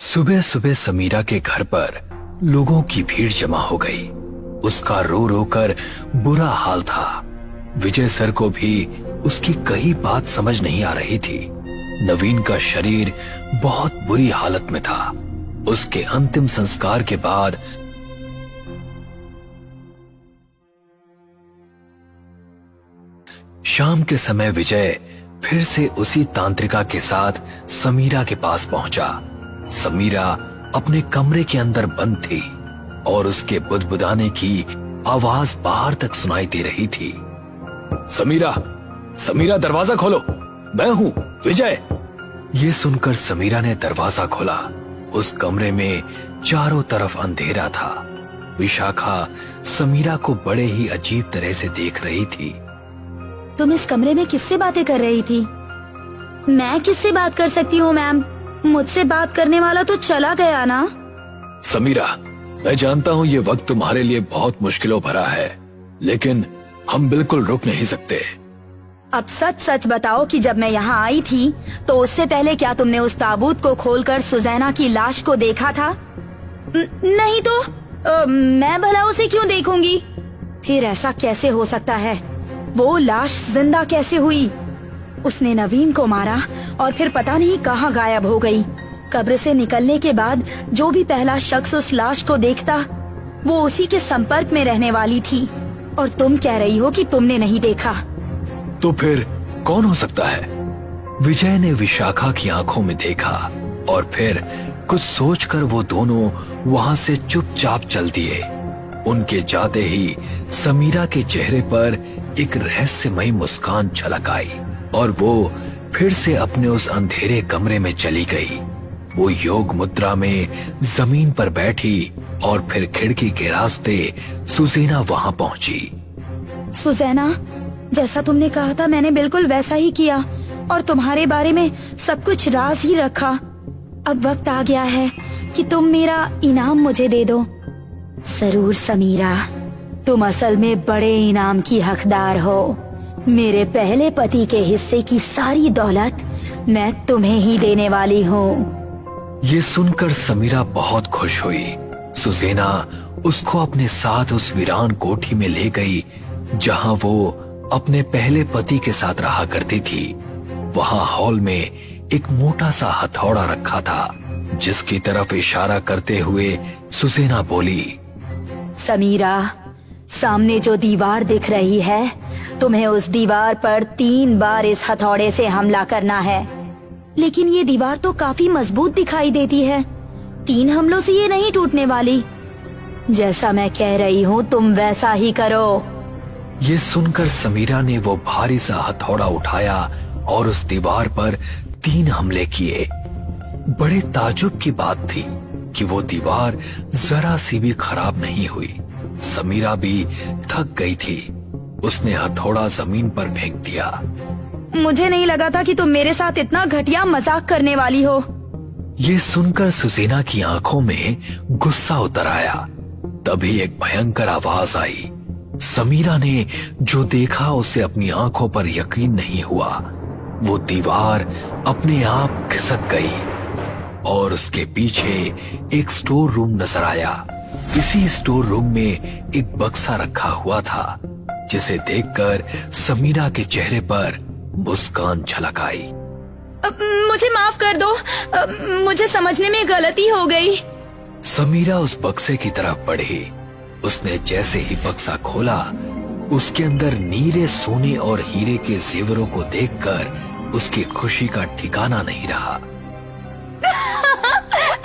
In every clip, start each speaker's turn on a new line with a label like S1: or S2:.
S1: सुबह सुबह समीरा के घर पर लोगों की भीड़ जमा हो गई। उसका रो रो कर बुरा हाल था। विजय सर को भी उसकी कही बात समझ नहीं आ रही थी। नवीन का शरीर बहुत बुरी हालत में था। उसके अंतिम संस्कार के बाद शाम के समय विजय फिर से उसी तांत्रिका के साथ समीरा के पास पहुंचा। समीरा अपने कमरे के अंदर बंद थी और उसके बुदबुदाने की आवाज बाहर तक सुनाई दे रही थी। समीरा, समीरा दरवाजा खोलो, मैं हूं विजय। ये सुनकर समीरा ने दरवाजा खोला। उस कमरे में चारों तरफ अंधेरा था। विशाखा समीरा को बड़े ही अजीब तरह से देख रही थी।
S2: तुम इस कमरे में किससे बातें कर रही थी? मैं किससे बात कर सकती हूँ मैम? मुझसे बात करने वाला तो चला गया ना।
S1: समीरा, मैं जानता हूँ ये वक्त तुम्हारे लिए बहुत मुश्किलों भरा है, लेकिन हम बिल्कुल रुक नहीं सकते।
S2: अब सच सच बताओ कि जब मैं यहाँ आई थी तो उससे पहले क्या तुमने उस ताबूत को खोलकर सुजैना की लाश को देखा था? नहीं तो मैं भला उसे क्यों देखूंगी? फिर ऐसा कैसे हो सकता है? वो लाश जिंदा कैसे हुई? उसने नवीन को मारा और फिर पता नहीं कहाँ गायब हो गई। कब्र से निकलने के बाद जो भी पहला शख्स उस लाश को देखता वो उसी के संपर्क में रहने वाली थी, और तुम कह रही हो कि तुमने नहीं देखा।
S1: तो फिर कौन हो सकता है? विजय ने विशाखा की आंखों में देखा और फिर कुछ सोचकर वो दोनों वहां से चुपचाप चल दिए। उनके जाते ही समीरा के चेहरे पर एक रहस्यमयी मुस्कान झलक आई और वो फिर से अपने उस अंधेरे कमरे में चली गई। वो योग मुद्रा में जमीन पर बैठी और फिर खिड़की के रास्ते सुजैना वहां पहुंची।
S2: सुजैना, जैसा तुमने कहा था मैंने बिल्कुल वैसा ही किया और तुम्हारे बारे में सब कुछ राज ही रखा। अब वक्त आ गया है कि तुम मेरा इनाम मुझे दे दो। जरूर समीरा, तुम असल में बड़े इनाम की हकदार हो। मेरे पहले पति के हिस्से की सारी दौलत मैं तुम्हें ही देने वाली हूँ।
S1: ये सुनकर समीरा बहुत खुश हुई। सुजैना उसको अपने साथ उस वीरान कोठी में ले गई जहाँ वो अपने पहले पति के साथ रहा करती थी। वहाँ हॉल में एक मोटा सा हथौड़ा रखा था जिसकी तरफ इशारा करते हुए सुजैना बोली,
S2: समीरा, सामने जो दीवार दिख रही है, तुम्हें उस दीवार पर 3 बार इस हथौड़े से हमला करना है। लेकिन ये दीवार तो काफी मजबूत दिखाई देती है। 3 हमलों से ये नहीं टूटने वाली। जैसा मैं कह रही हूँ तुम वैसा ही करो।
S1: ये सुनकर समीरा ने वो भारी सा हथौड़ा उठाया और उस दीवार पर 3 हमले किए। बड़े ताजुब की बात थी कि वो दीवार जरा सी भी खराब नहीं हुई। समीरा भी थक गई थी। उसने हथौड़ा जमीन पर फेंक दिया।
S2: मुझे नहीं लगा था कि तुम मेरे साथ इतना घटिया मजाक करने वाली हो।
S1: ये सुनकर सुजैना की आंखों में गुस्सा उतर आया। तभी एक भयंकर आवाज आई। समीरा ने जो देखा उसे अपनी आंखों पर यकीन नहीं हुआ। वो दीवार अपने आप खिसक गई और उसके पीछे एक स्टोर रूम नजर आया। इसी स्टोर रूम में एक बक्सा रखा हुआ था जिसे देखकर समीरा के चेहरे पर मुस्कान झलक आई।
S2: मुझे माफ कर दो, मुझे समझने में गलती हो गई।
S1: समीरा उस बक्से की तरफ बढ़ी। उसने जैसे ही बक्सा खोला, उसके अंदर नीले सोने और हीरे के जेवरों को देखकर उसकी खुशी का ठिकाना नहीं रहा।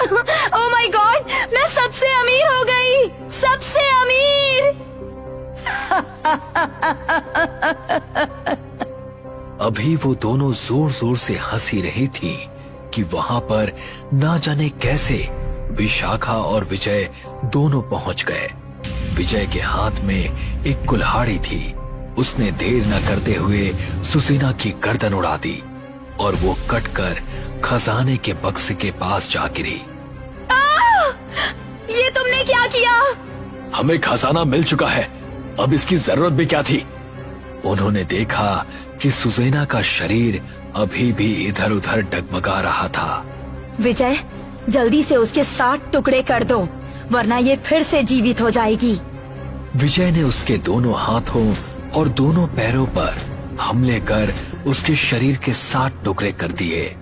S2: ओह माय गॉड, मैं सबसे अमीर हो गई, सबसे अमीर।
S1: अभी वो दोनों जोर जोर से हंसी रही थी कि वहां पर ना जाने कैसे विशाखा और विजय दोनों पहुंच गए। विजय के हाथ में एक कुल्हाड़ी थी। उसने देर न करते हुए सुजैना की गर्दन उड़ा दी और वो कटकर खजाने के बक्से के पास जा गिरी।
S2: ये तुमने क्या किया?
S1: हमें खजाना मिल चुका है, अब इसकी जरूरत भी क्या थी? उन्होंने देखा कि सुजैना का शरीर अभी भी इधर उधर डगमगा रहा था।
S2: विजय, जल्दी से उसके 7 टुकड़े कर दो, वरना ये फिर से जीवित हो जाएगी।
S1: विजय ने उसके दोनों हाथों और दोनों पैरों पर हमले कर उसके शरीर के 7 टुकड़े कर दिए।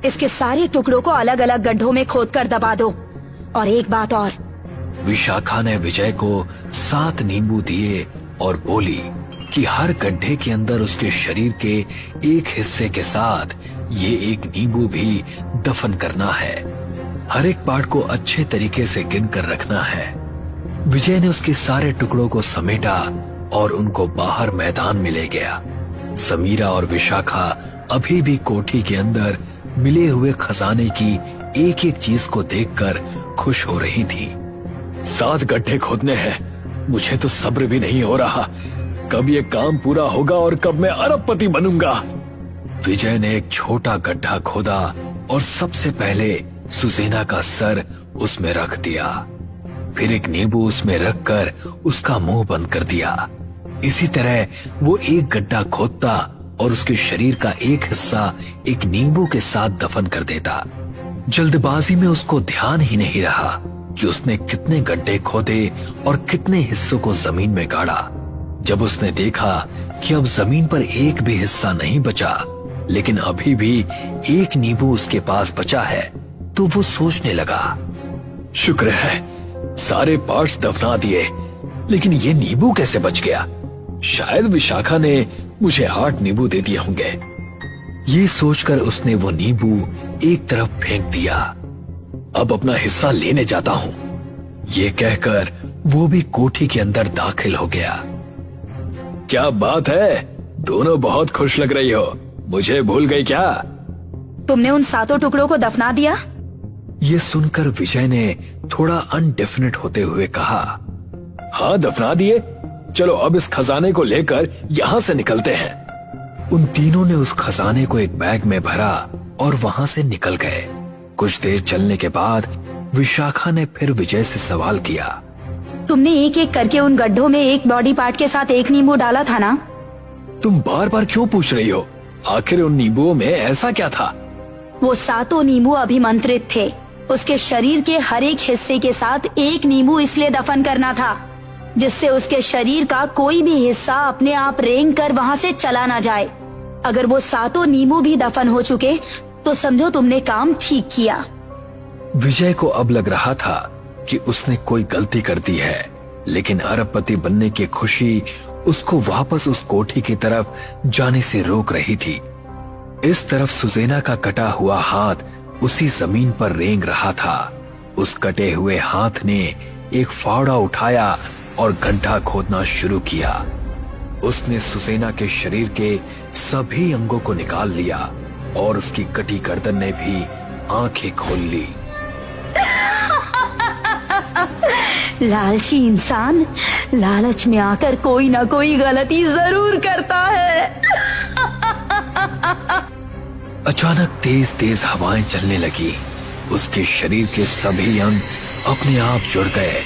S2: इसके सारे टुकड़ों को अलग अलग गड्ढों में खोदकर दबा दो। और एक बात और,
S1: विशाखा ने विजय को 7 नींबू दिए और बोली कि हर गड्ढे के अंदर उसके शरीर के एक हिस्से के साथ ये एक नींबू भी दफन करना है। हर एक पार्ट को अच्छे तरीके से गिन कर रखना है। विजय ने उसके सारे टुकड़ों को समेटा और उनको बाहर मैदान में ले गया। समीरा और विशाखा अभी भी कोठी के अंदर मिले हुए खजाने की एक एक चीज को देखकर खुश हो रही थी। 7 गड्ढे खोदने हैं, मुझे तो सब्र भी नहीं हो रहा। कब ये काम पूरा होगा और कब मैं अरबपति बनूंगा। विजय ने एक छोटा गड्ढा खोदा और सबसे पहले सुजैना का सर उसमें रख दिया। फिर एक नींबू उसमें रखकर उसका मुंह बंद कर दिया। इसी तरह वो एक गड्ढा खोदता और उसके शरीर का एक हिस्सा एक नींबू के साथ दफन कर देता। जल्दबाजी में उसको ध्यान ही नहीं रहा कि उसने कितने गड्ढे खोदे और कितने हिस्सों को जमीन में गाड़ा। जब उसने देखा कि अब जमीन पर एक भी हिस्सा नहीं बचा, लेकिन अभी भी एक नींबू उसके पास बचा है, तो वो सोचने लगा, शुक्र है सारे पार्ट्स दफना दिए, लेकिन ये नींबू कैसे बच गया? शायद विशाखा ने मुझे 8 नींबू दे दिए होंगे। ये सोचकर उसने वो नींबू एक तरफ फेंक दिया। अब अपना हिस्सा लेने जाता हूँ, ये कहकर वो भी कोठी के अंदर दाखिल हो गया। क्या बात है, दोनों बहुत खुश लग रही हो, मुझे भूल गई क्या?
S2: तुमने उन 7 टुकड़ों को दफना दिया?
S1: ये सुनकर विजय ने थोड़ा अनडेफिनेट होते हुए कहा, हाँ दफना दिए। चलो अब इस खजाने को लेकर यहाँ से निकलते हैं। उन तीनों ने उस खजाने को एक बैग में भरा और वहाँ से निकल गए। कुछ देर चलने के बाद विशाखा ने फिर विजय से सवाल किया,
S2: तुमने एक एक करके उन गड्ढों में एक बॉडी पार्ट के साथ एक नींबू डाला था ना?
S1: तुम बार बार क्यों पूछ रही हो? आखिर उन नींबुओं में ऐसा क्या था?
S2: वो 7 नींबू अभिमंत्रित थे। उसके शरीर के हर एक हिस्से के साथ एक नींबू इसलिए दफन करना था जिससे उसके शरीर का कोई भी हिस्सा अपने आप रेंग कर वहाँ से चला ना जाए। अगर वो 7 नींबू भी दफन हो चुके तो समझो तुमने काम ठीक किया।
S1: विजय को अब लग रहा था कि उसने कोई गलती कर दी है, लेकिन अरबपति बनने की खुशी उसको वापस उस कोठी की तरफ जाने से रोक रही थी। इस तरफ सुजैना का कटा हुआ हाथ उसी जमीन पर रेंग रहा था। उस कटे हुए हाथ ने एक फावड़ा उठाया और गड्ढा खोदना शुरू किया। उसने सुजैना के शरीर के सभी अंगों को निकाल लिया और उसकी कटी गर्दन ने भी आंखें खोल ली।
S2: लालची इंसान लालच में आकर कोई ना कोई गलती जरूर करता है।
S1: अचानक तेज तेज हवाएं चलने लगी। उसके शरीर के सभी अंग अपने आप जुड़ गए।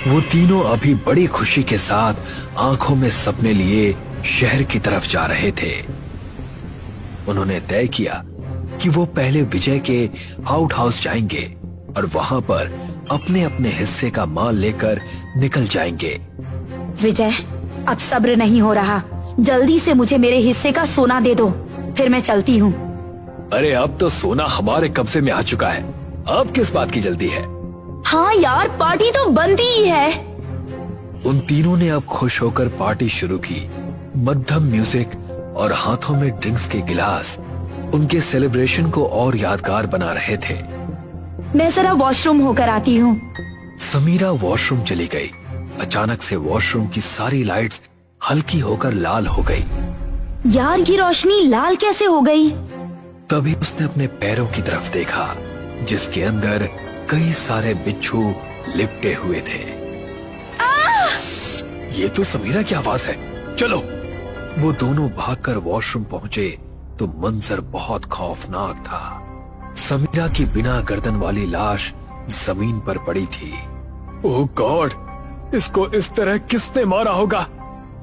S1: वो तीनों अभी बड़ी खुशी के साथ आंखों में सपने लिए शहर की तरफ जा रहे थे। उन्होंने तय किया कि वो पहले विजय के आउट हाउस जाएंगे और वहां पर अपने अपने हिस्से का माल लेकर निकल जाएंगे।
S2: विजय, अब सब्र नहीं हो रहा, जल्दी से मुझे मेरे हिस्से का सोना दे दो, फिर मैं चलती हूँ।
S1: अरे अब तो सोना हमारे कब्जे में आ चुका है, अब किस बात की जल्दी है?
S2: हाँ यार, पार्टी तो बनती ही है।
S1: उन तीनों ने अब खुश होकर पार्टी शुरू की। मध्यम म्यूजिक और हाथों में ड्रिंक्स के गिलास उनके सेलिब्रेशन को और यादगार बना रहे थे।
S2: मैं जरा वॉशरूम होकर आती हूँ।
S1: समीरा वॉशरूम चली गई। अचानक से वॉशरूम की सारी लाइट्स हल्की होकर लाल हो गई।
S2: यार, ये रोशनी लाल कैसे हो गई?
S1: तभी उसने अपने पैरों की तरफ देखा, जिसके अंदर कई सारे बिच्छू लिपटे हुए थे। ये तो समीरा की आवाज है, चलो। वो दोनों भागकर वॉशरूम पहुंचे तो मंजर बहुत खौफनाक था। समीरा की बिना गर्दन वाली लाश जमीन पर पड़ी थी। ओह गॉड, इसको इस तरह किसने मारा होगा?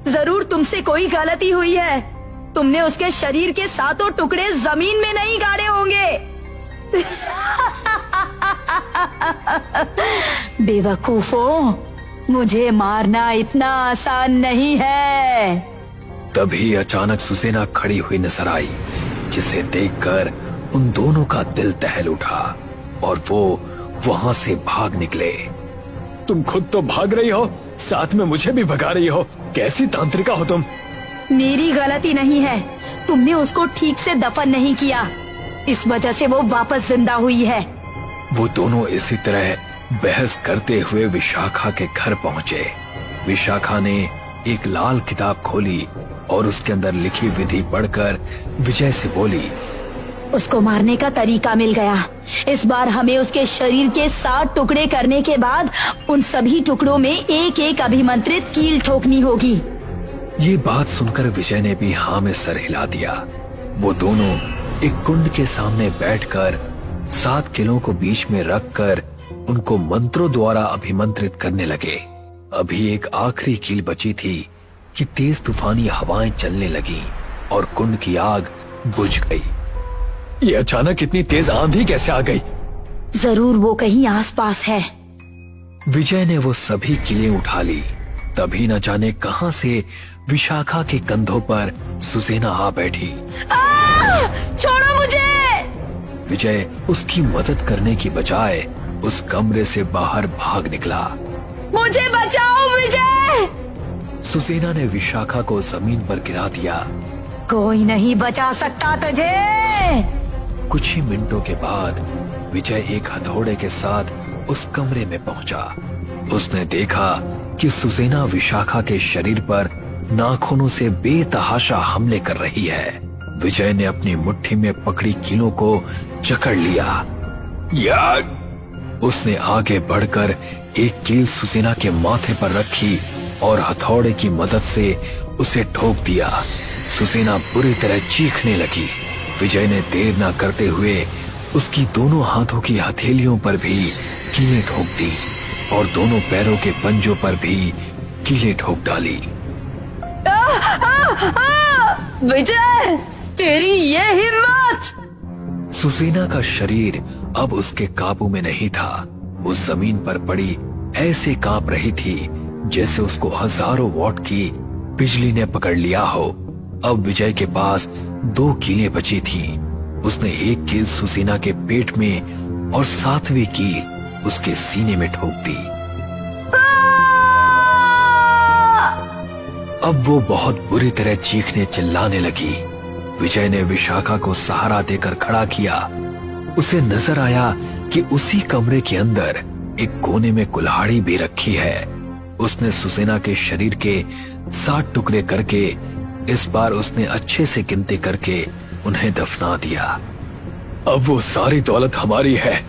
S2: जरूर तुमसे कोई गलती हुई है। तुमने उसके शरीर के 7 टुकड़े जमीन में नहीं गाड़े होंगे। बेवकूफों, मुझे मारना इतना आसान नहीं है।
S1: तभी अचानक सुसेना खड़ी हुई नजर आई, जिसे देखकर उन दोनों का दिल दहल उठा और वो वहां से भाग निकले। तुम खुद तो भाग रही हो, साथ में मुझे भी भगा रही हो। कैसी तांत्रिका हो तुम?
S2: मेरी गलती नहीं है, तुमने उसको ठीक से दफन नहीं किया, इस वजह से वो वापस जिंदा हुई है।
S1: वो दोनों इसी तरह बहस करते हुए विशाखा के घर पहुंचे। विशाखा ने एक लाल किताब खोली और उसके अंदर लिखी विधि पढ़कर विजय से बोली,
S2: उसको मारने का तरीका मिल गया। इस बार हमें उसके शरीर के 7 टुकड़े करने के बाद उन सभी टुकड़ों में एक एक अभिमंत्रित कील ठोकनी होगी।
S1: ये बात सुनकर विजय ने भी हाँ में सर हिला दिया। वो दोनों एक कुंड के सामने बैठकर 7 कीलों को बीच में रखकर उनको मंत्रों द्वारा अभिमंत्रित करने लगे। अभी एक आखिरी कील बची थी कि तेज तूफानी हवाएं चलने लगी और कुंड की आग बुझ गई। ये अचानक इतनी तेज आंधी कैसे आ गई?
S2: जरूर वो कहीं आसपास है।
S1: विजय ने वो सभी कीलें उठा ली। तभी न जाने कहां से विशाखा के कंधों पर सुसेना आ बैठी।
S2: छोड़ो मुझे!
S1: विजय उसकी मदद करने की बजाय उस कमरे से बाहर भाग निकला।
S2: मुझे बचाओ विजय!
S1: सुसेना ने विशाखा को जमीन पर गिरा दिया।
S2: कोई नहीं बचा सकता तुझे।
S1: कुछ ही मिनटों के बाद विजय एक हथौड़े के साथ उस कमरे में पहुंचा। उसने देखा कि सुसेना विशाखा के शरीर पर नाखूनों से बेतहाशा हमले कर रही है। विजय ने अपनी मुट्ठी में पकड़ी कीलों को जकड़ लिया। उसने आगे बढ़कर एक कील सुसेना के माथे पर रखी और हथौड़े की मदद से उसे ठोक दिया। सुसेना बुरी तरह चीखने लगी। विजय ने देर न करते हुए उसकी दोनों हाथों की हथेलियों पर भी कीलें ठोक दी और दोनों पैरों के पंजों पर भी कीलें ठोक डाली।
S2: विजय, तेरी ये हिम्मत!
S1: सुसेना का शरीर अब उसके काबू में नहीं था। वो जमीन पर पड़ी ऐसे कांप रही थी जैसे उसको हजारों वॉट की बिजली ने पकड़ लिया हो। अब विजय के पास 2 कीलें बची थी। उसने एक कील सुसेना के पेट में और 7वीं कील उसके सीने में ठोक दी। अब वो बहुत बुरी तरह चीखने चिल्लाने लगी। विजय ने विशाखा को सहारा देकर खड़ा किया। उसे नजर आया कि उसी कमरे के अंदर एक कोने में कुल्हाड़ी भी रखी है। उसने सुसेना के शरीर के 7 टुकड़े करके इस बार उसने अच्छे से गिनती करके उन्हें दफना दिया। अब वो सारी दौलत हमारी है।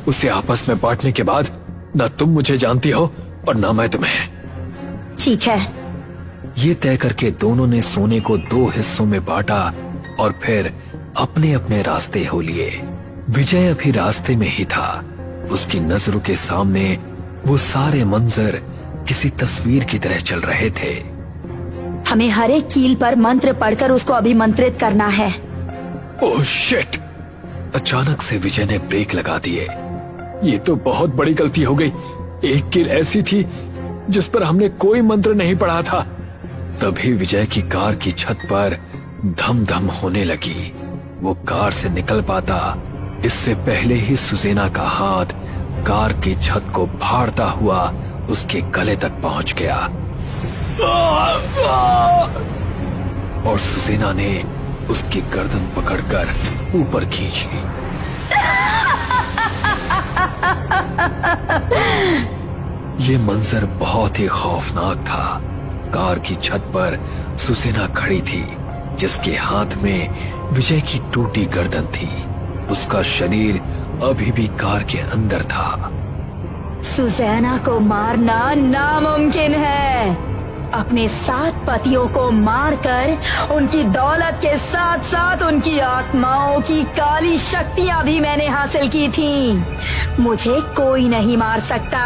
S1: उसे आपस में बांटने के बाद न तुम मुझे जानती हो और न मैं तुम्हें।
S2: ठीक है।
S1: ये तय करके दोनों ने सोने को 2 हिस्सों में बांटा और फिर अपने अपने रास्ते हो लिए। विजय अभी रास्ते में ही था। उसकी नजरों के सामने वो सारे मंजर किसी तस्वीर की तरह चल रहे थे।
S2: हमें हर एक कील पर मंत्र पढ़कर उसको अभिमंत्रित करना है।
S1: Oh shit! अचानक से विजय ने ब्रेक लगा दिए। ये तो बहुत बड़ी गलती हो गई। एक कील ऐसी थी जिस पर हमने कोई मंत्र नहीं पढ़ा था। तभी विजय की कार की छत पर धम धम होने लगी। वो कार से निकल पाता इससे पहले ही सुसेना का हाथ कार की छत को फाड़ता हुआ उसके गले तक पहुंच गया और सुसेना ने उसकी गर्दन पकड़कर ऊपर खींच ली। ये मंजर बहुत ही खौफनाक था। कार की छत पर सुसेना खड़ी थी, जिसके हाथ में विजय की टूटी गर्दन थी। उसका शरीर अभी भी कार के अंदर था।
S2: सुसेना को मारना नामुमकिन है। अपने 7 पतियों को मारकर उनकी दौलत के साथ साथ उनकी आत्माओं की काली शक्तियां भी मैंने हासिल की थीं। मुझे कोई नहीं मार सकता।